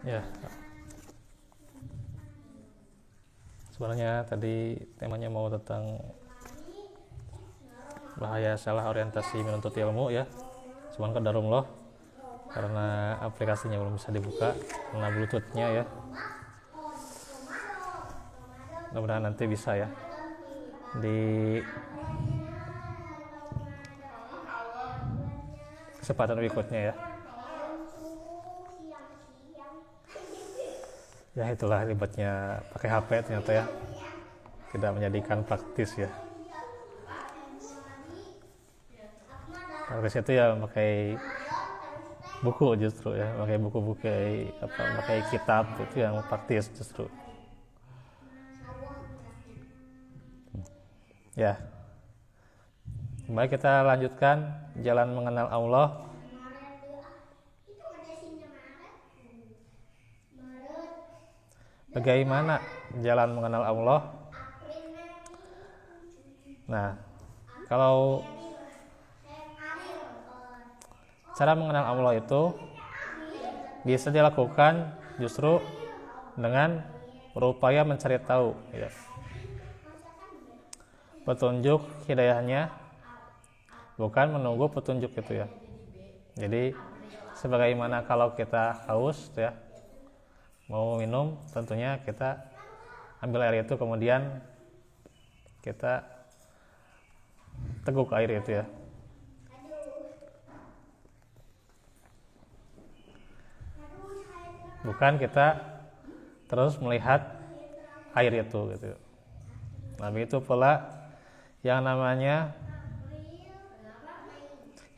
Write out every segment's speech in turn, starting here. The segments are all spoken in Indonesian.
Ya, sebenarnya tadi temanya mau tentang bahaya salah orientasi menuntut ilmu ya. Cuman qadarullah karena aplikasinya belum bisa dibuka karena bluetoothnya ya. Mudah-mudahan nanti bisa ya di kesempatan berikutnya ya. Ya itulah ribetnya pakai HP ternyata ya, tidak menjadikan praktis ya. Praktis itu ya pakai buku justru ya, pakai buku-buku pakai kitab itu yang praktis justru. Ya, baik kita lanjutkan jalan mengenal Allah. Bagaimana jalan mengenal Allah? Nah, kalau cara mengenal Allah itu bisa dilakukan justru dengan berupaya mencari tahu ya. Petunjuk hidayahnya, bukan menunggu petunjuk itu ya. Jadi sebagaimana kalau kita haus ya, mau minum tentunya kita ambil air itu kemudian kita teguk air itu ya. Bukan kita terus melihat air itu gitu. Nah, itu pula yang namanya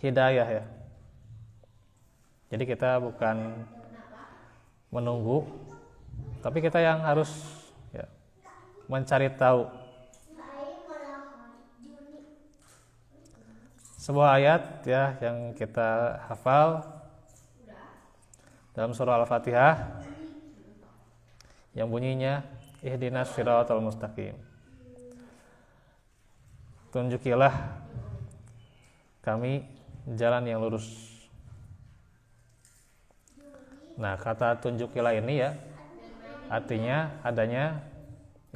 hidayah ya. Jadi kita bukan menunggu, tapi kita yang harus ya, mencari tahu. Sebuah ayat ya yang kita hafal dalam surah Al-Fatihah yang bunyinya ihdinas shiratal mustaqim. Tunjukilah kami jalan yang lurus. Nah, kata tunjukilah ini ya artinya adanya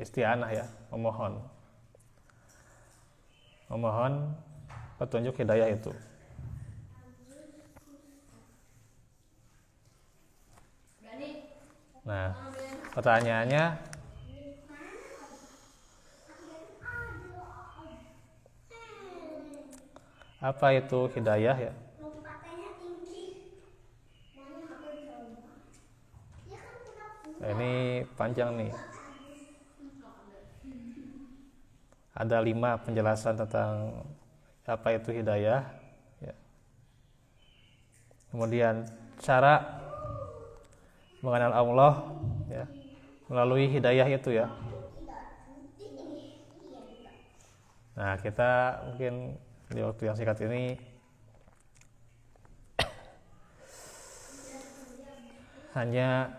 isti'anah ya, memohon petunjuk hidayah itu. Nah, pertanyaannya apa itu hidayah ya? Nah, ini panjang nih. Ada 5 penjelasan tentang apa itu hidayah ya. Kemudian cara mengenal Allah ya, melalui hidayah itu ya. Nah, kita mungkin di waktu yang singkat ini hanya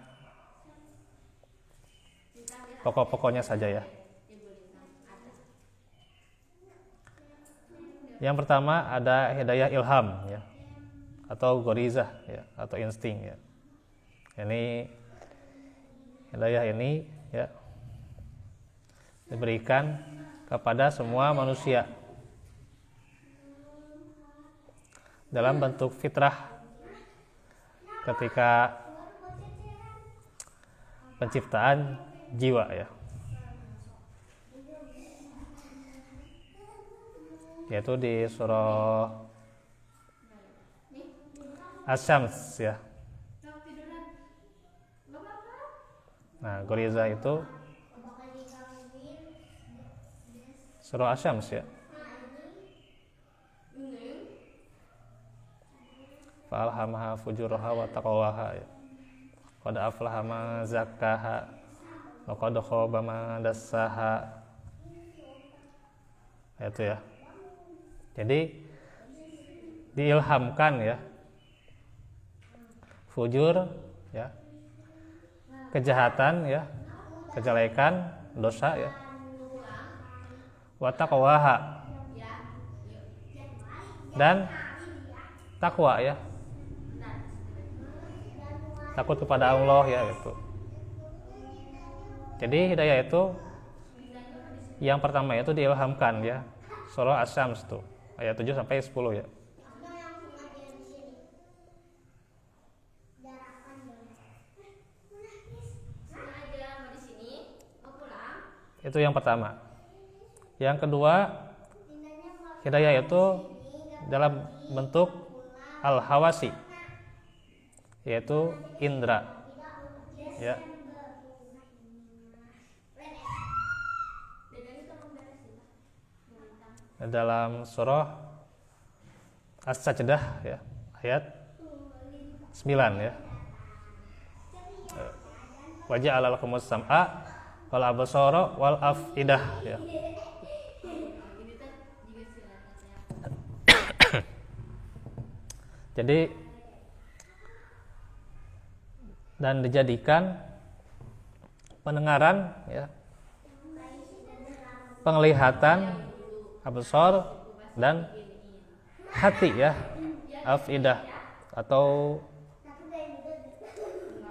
pokok-pokoknya saja ya. Yang pertama ada hidayah ilham ya, atau gorizah ya, atau insting ya. Ini hidayah ini ya diberikan kepada semua manusia dalam bentuk fitrah ketika penciptaan jiwa ya, yaitu di surah Asy-Syams ya. Nah, goriza itu surah Asy-Syams ya. Fa'alhamaha fujuraha wa taqwaha ya. Qad aflaha man zakkaha wa qad khaba man dassaha. Itu ya. Jadi diilhamkan ya. Fujur ya. Kejahatan ya, kejelekan, dosa ya. Wa taqwaha. Dan takwa ya. takut kepada Allah ya gitu. Jadi hidayah itu yang pertama itu diilhamkan ya. Surah Asy-Syams tuh ayat 7 sampai 10 ya. Itu yang pertama. Yang kedua, hidayah itu dalam bentuk al-hawasi, yaitu indra. Ya. Dalam surah As-Sajdah ya, ayat 9 ya. Wa ja'ala lakumus sam'a wal absara wal afidah ya. Jadi dan dijadikan pendengaran ya, penglihatan, absar dan hati ya, afidah, atau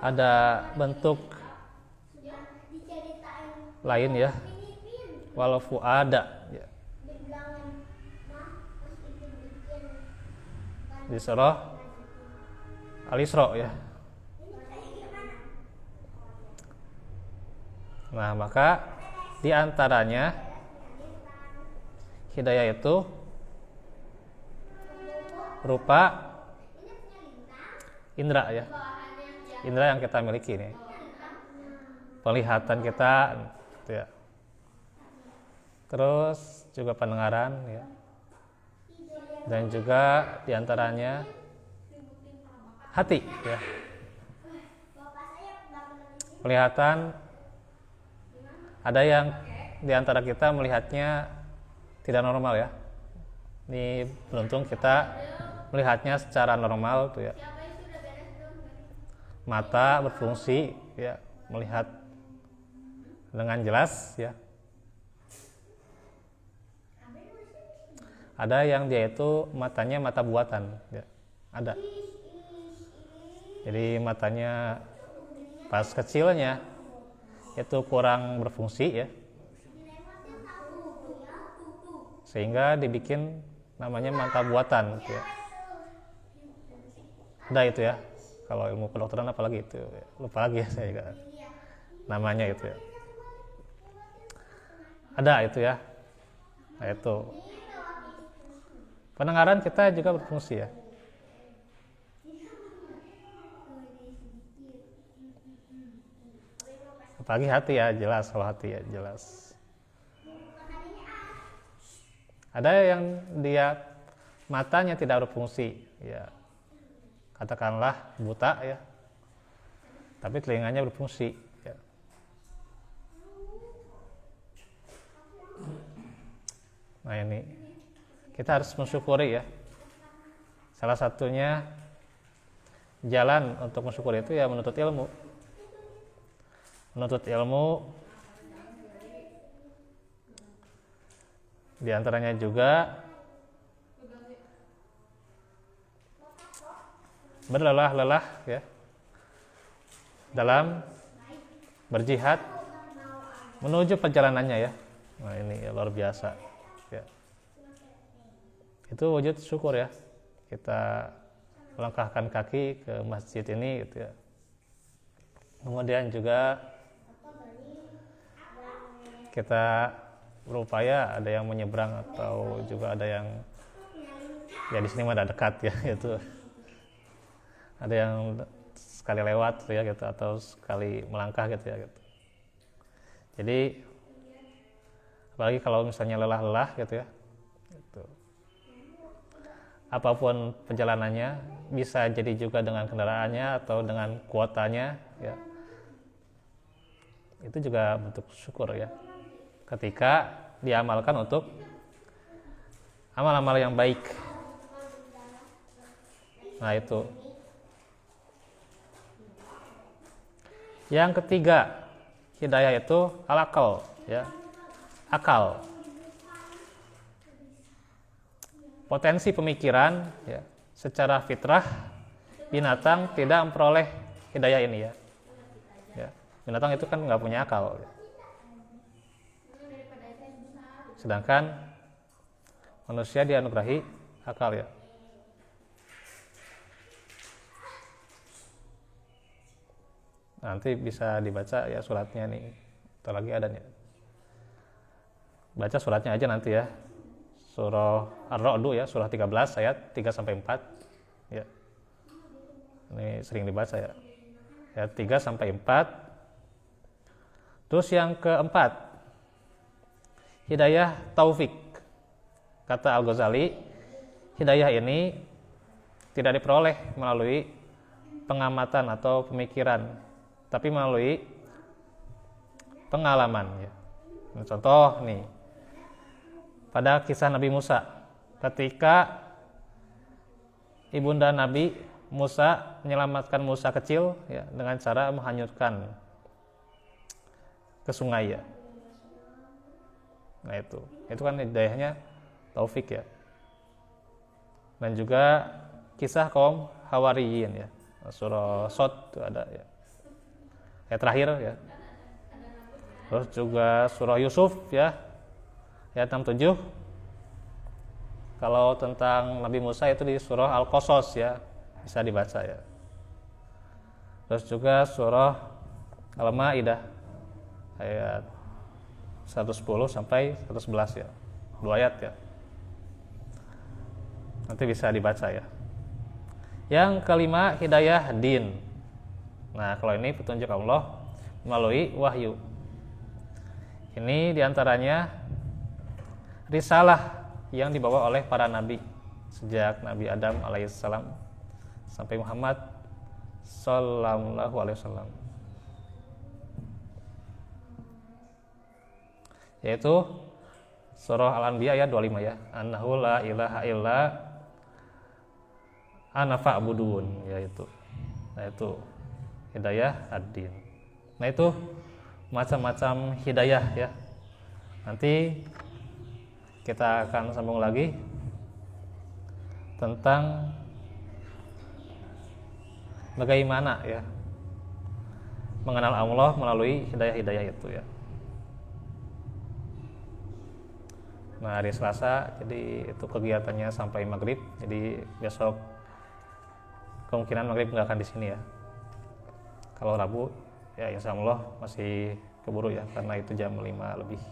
ada bentuk lain ya, wal fuada ya. Di surah Al-Isra ya. Nah, maka di antaranya hidayah itu berupa indra ya. Indra yang kita miliki nih. Penglihatan kita gitu ya. Terus juga pendengaran ya. Dan juga diantaranya hati ya. Penglihatan, ada yang diantara kita melihatnya tidak normal ya. Ini beruntung kita melihatnya secara normal tuh ya. Mata berfungsi ya, melihat dengan jelas ya. Ada yang dia itu matanya mata buatan ya. Ada. Jadi matanya pas kecilnya itu kurang berfungsi ya. Sehingga dibikin namanya mata buatan gitu ya. Ada itu ya. Kalau ilmu kedokteran apalagi itu ya. Lupa lagi ya saya juga namanya itu ya. Ada itu ya. Nah, itu. Pendengaran kita juga berfungsi ya. Apalagi hati ya, jelas. Kalau hati ya jelas. Ada yang dia matanya tidak berfungsi ya, katakanlah buta ya, tapi telinganya berfungsi ya. Nah ini kita harus mensyukuri ya. Salah satunya jalan untuk mensyukuri itu ya menuntut ilmu. Menuntut ilmu di antaranya juga berlelah-lelah ya dalam berjihad menuju perjalanannya ya. Nah ini luar biasa ya. Itu wujud syukur ya, kita melangkahkan kaki ke masjid ini gitu ya. Kemudian juga kita berupaya, ada yang menyeberang atau juga ada yang ya di sini mah ada dekat ya gitu. Ada yang sekali lewat ya gitu atau sekali melangkah gitu ya gitu. Jadi apalagi kalau misalnya lelah-lelah gitu ya. Gitu. Apapun perjalanannya, bisa jadi juga dengan kendaraannya atau dengan kuotanya ya. Itu juga bentuk syukur ya. Ketika diamalkan untuk amal-amal yang baik. Nah itu. Yang ketiga, hidayah itu al-aqal ya. Akal. Potensi pemikiran ya, secara fitrah binatang tidak memperoleh hidayah ini ya. Ya, binatang itu kan nggak punya akal. Sedangkan manusia dianugerahi akal ya. Nanti bisa dibaca ya suratnya nih. Ntar lagi ada nih. Baca suratnya aja nanti ya. Surah Ar-Ra'd ya, surah 13 ayat 3 sampai 4. Ya. Ini sering dibaca ya. Ayat 3 sampai 4. Terus yang keempat, hidayah taufik. Kata Al-Ghazali, hidayah ini tidak diperoleh melalui pengamatan atau pemikiran, tapi melalui pengalaman ya. Contoh nih, pada kisah Nabi Musa, ketika ibunda Nabi Musa menyelamatkan Musa kecil ya, dengan cara menghanyutkan ke sungai ya. Nah itu kan hidayahnya taufik ya. Dan juga kisah kaum Hawariyin ya, surah Shad itu ada ya, ayat terakhir ya. Terus juga surah Yusuf ya, ayat 67. Kalau tentang Nabi Musa itu di surah Al-Qasas ya, bisa dibaca ya. Terus juga surah Al-Maidah ayat 110 sampai 111 ya, 2 ayat ya. Nanti bisa dibaca ya. Yang kelima, hidayah din. Nah, kalau ini petunjuk Allah melalui wahyu. Ini diantaranya risalah yang dibawa oleh para nabi sejak Nabi Adam alaihissalam sampai Muhammad sallallahu alaihi wasallam, yaitu surah Al-Anbiya ayat 25 ya, annahu la ilaha illa ana fa'budun, yaitu. Nah itu hidayah ad-din. Nah itu macam-macam hidayah ya. Nanti kita akan sambung lagi tentang bagaimana ya mengenal Allah melalui hidayah-hidayah itu ya. Nah hari Selasa, jadi itu kegiatannya sampai maghrib. Jadi besok kemungkinan maghrib nggak akan di sini ya. Kalau Rabu ya insya Allah masih keburu ya, karena itu jam 5 lebih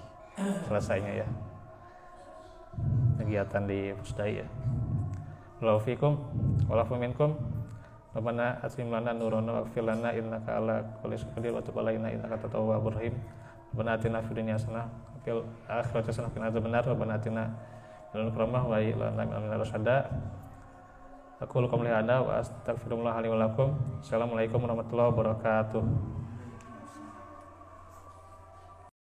selesainya ya kegiatan di Pusdai ya. Wallahu fikum walafu minkum. Rabbana atim lana nurana waghfir lana innaka ala kulli syai'in qadir wa tub alaina innaka tawwabur rahim. Rabbana atina fid dunya hasanah wa fil akhirati hasanah wa qina adzabannar. Rabbana atina min ladunka rahmah wa hab lana min amrina rasyada. Aku qawli hadza wa astaghfirullah li wa lakum. Assalamualaikum warahmatullahi wabarakatuh.